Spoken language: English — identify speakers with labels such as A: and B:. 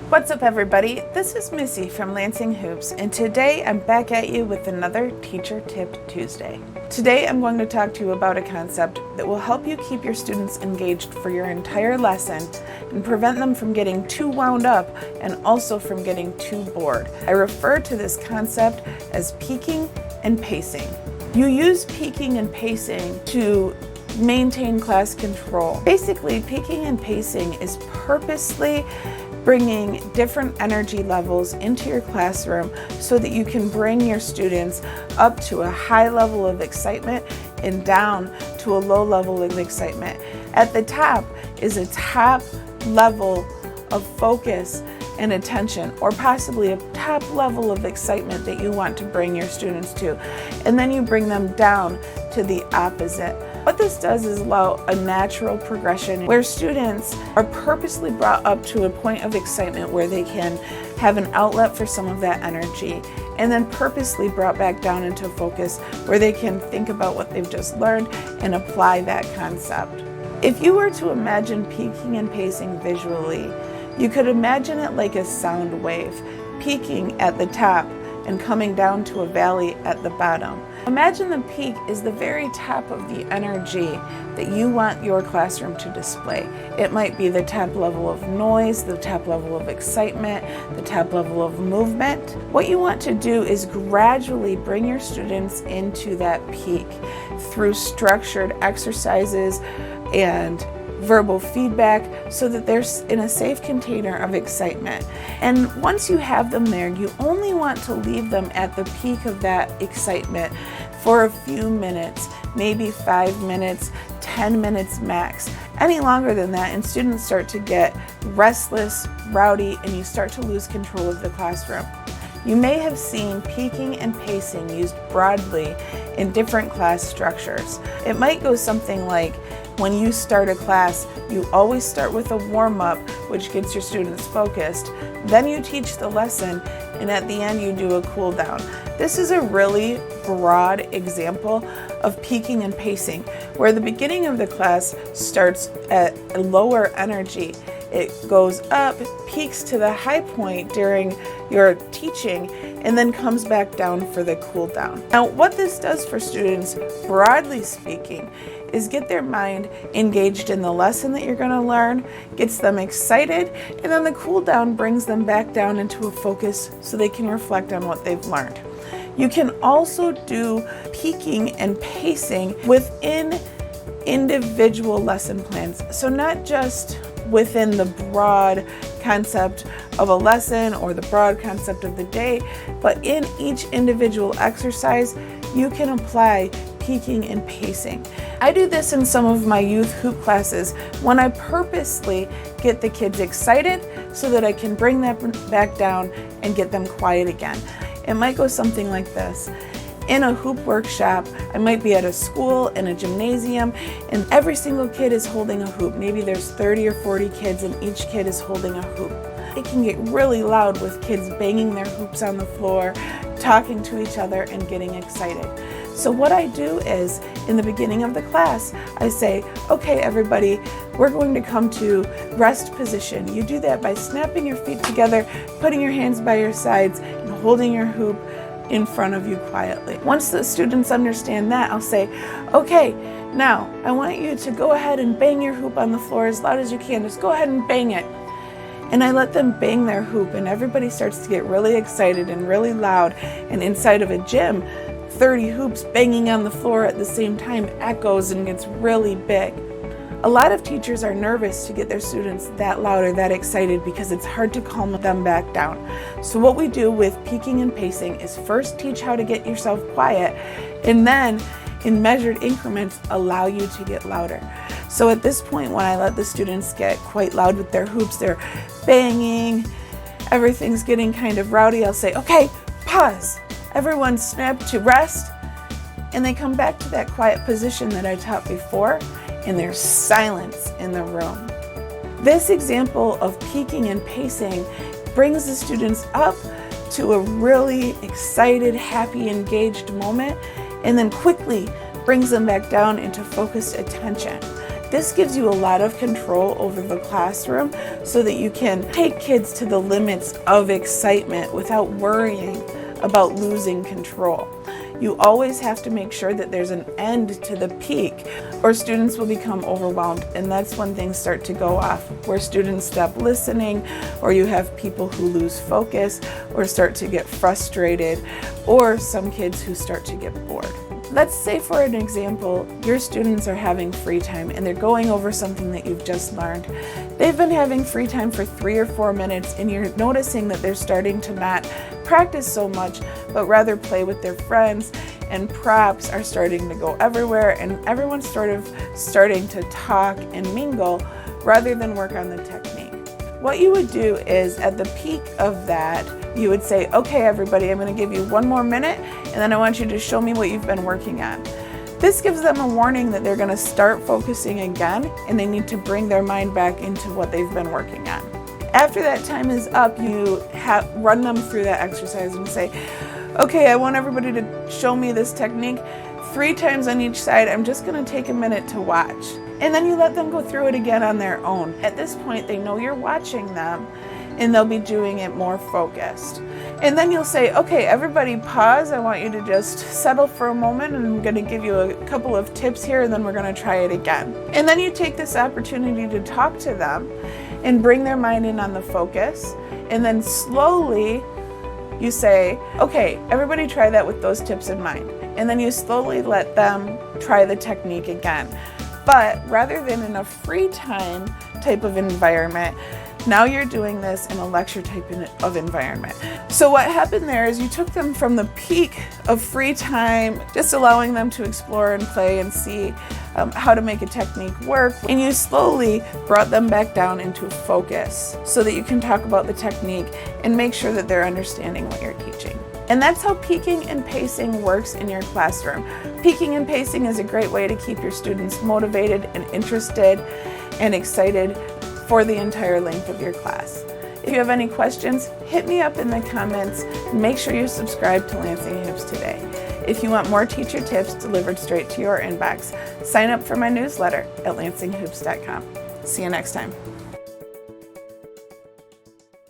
A: What's up, everybody? This is Missy from Lansing Hoops, and today I'm back at you with another Teacher Tip Tuesday. Today I'm going to talk to you about a concept that will help you keep your students engaged for your entire lesson and prevent them from getting too wound up and also from getting too bored. I refer to this concept as peaking and pacing. You use peaking and pacing to maintain class control. Basically, peaking and pacing is purposely bringing different energy levels into your classroom so that you can bring your students up to a high level of excitement and down to a low level of excitement. At the top is a top level of focus and attention, or possibly a top level of excitement that you want to bring your students to. And then you bring them down to the opposite. What this does is allow a natural progression where students are purposely brought up to a point of excitement where they can have an outlet for some of that energy, and then purposely brought back down into focus where they can think about what they've just learned and apply that concept. If you were to imagine peaking and pacing visually, you could imagine it like a sound wave, peaking at the top and coming down to a valley at the bottom. Imagine the peak is the very top of the energy that you want your classroom to display. It might be the top level of noise, the top level of excitement, the top level of movement. What you want to do is gradually bring your students into that peak through structured exercises and verbal feedback so that they're in a safe container of excitement. And once you have them there, you only want to leave them at the peak of that excitement for a few minutes, maybe 5 minutes, 10 minutes max. Any longer than that, and students start to get restless, rowdy, and you start to lose control of the classroom. You may have seen peaking and pacing used broadly in different class structures. It might go something like, when you start a class, you always start with a warm-up, which gets your students focused. Then you teach the lesson, and at the end you do a cool down. This is a really broad example of peaking and pacing, where the beginning of the class starts at a lower energy. It goes up, peaks to the high point during your teaching, and then comes back down for the cool down. Now, what this does for students, broadly speaking, is get their mind engaged in the lesson that you're going to learn, gets them excited, and then the cool down brings them back down into a focus so they can reflect on what they've learned. You can also do peaking and pacing within individual lesson plans. So not just within the broad concept of a lesson or the broad concept of the day, but in each individual exercise, you can apply peaking and pacing. I do this in some of my youth hoop classes when I purposely get the kids excited so that I can bring them back down and get them quiet again. It might go something like this. In a hoop workshop, I might be at a school, in a gymnasium, and every single kid is holding a hoop. Maybe there's 30 or 40 kids and each kid is holding a hoop. It can get really loud with kids banging their hoops on the floor, talking to each other, and getting excited. So what I do is, in the beginning of the class, I say, okay, everybody, we're going to come to rest position. You do that by snapping your feet together, putting your hands by your sides, and holding your hoop in front of you quietly. Once the students understand that, I'll say, okay, now I want you to go ahead and bang your hoop on the floor as loud as you can. Just go ahead and bang it. And I let them bang their hoop, and everybody starts to get really excited and really loud. And inside of a gym, 30 hoops banging on the floor at the same time echoes and gets really big. A lot of teachers are nervous to get their students that loud or that excited because it's hard to calm them back down. So what we do with peaking and pacing is first teach how to get yourself quiet, and then in measured increments allow you to get louder. So at this point, when I let the students get quite loud with their hoops, they're banging, everything's getting kind of rowdy, I'll say, okay, pause. Everyone snap to rest, and they come back to that quiet position that I taught before, and there's silence in the room. This example of peaking and pacing brings the students up to a really excited, happy, engaged moment, and then quickly brings them back down into focused attention. This gives you a lot of control over the classroom so that you can take kids to the limits of excitement without worrying about losing control. You always have to make sure that there's an end to the peak, or students will become overwhelmed, and that's when things start to go off, where students stop listening, or you have people who lose focus or start to get frustrated, or some kids who start to get bored. Let's say, for an example, your students are having free time and they're going over something that you've just learned. They've been having free time for 3 or 4 minutes, and you're noticing that they're starting to not practice so much, but rather play with their friends, and props are starting to go everywhere, and everyone's sort of starting to talk and mingle rather than work on the technique. What you would do is, at the peak of that, you would say, okay, everybody, I'm going to give you 1 more minute, and then I want you to show me what you've been working on. This gives them a warning that they're going to start focusing again, and they need to bring their mind back into what they've been working on. After that time is up, you run them through that exercise and say, okay, I want everybody to show me this technique 3 times on each side. I'm just going to take a minute to watch. And then you let them go through it again on their own. At this point, they know you're watching them, and they'll be doing it more focused. And then you'll say, okay, everybody pause. I want you to just settle for a moment, and I'm going to give you a couple of tips here, and then we're going to try it again. And then you take this opportunity to talk to them and bring their mind in on the focus. And then slowly you say, okay, everybody try that with those tips in mind. And then you slowly let them try the technique again. But rather than in a free time type of environment, now you're doing this in a lecture type of environment. So what happened there is you took them from the peak of free time, just allowing them to explore and play and see how to make a technique work, and you slowly brought them back down into focus so that you can talk about the technique and make sure that they're understanding what you're teaching. And that's how peaking and pacing works in your classroom. Peaking and pacing is a great way to keep your students motivated and interested and excited for the entire length of your class. If you have any questions, hit me up in the comments, and make sure you subscribe to Lansing Hoops today. If you want more teacher tips delivered straight to your inbox, sign up for my newsletter at lansinghoops.com. See you next time.